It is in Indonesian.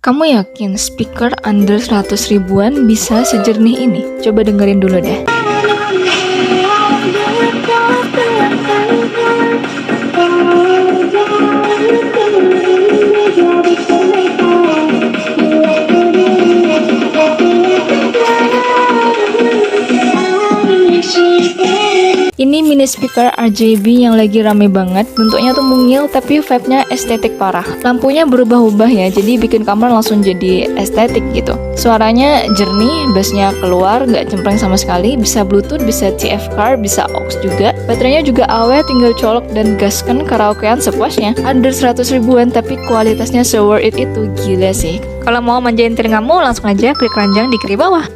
Kamu yakin speaker under 100 ribuan bisa sejernih ini? Coba dengerin dulu deh. Ini mini speaker RGB yang lagi rame banget. Bentuknya tuh mungil tapi vibe-nya estetik parah. Lampunya berubah-ubah ya, jadi bikin kamar langsung jadi estetik gitu. Suaranya jernih, bassnya keluar, gak cempreng sama sekali. Bisa bluetooth, bisa CF car, bisa aux juga. Baterainya juga awet, tinggal colok dan gaskan karaokean sepuasnya. Under 100 ribuan tapi kualitasnya so worth it itu, gila sih. Kalau mau manjain telingamu langsung aja klik keranjang di kiri bawah.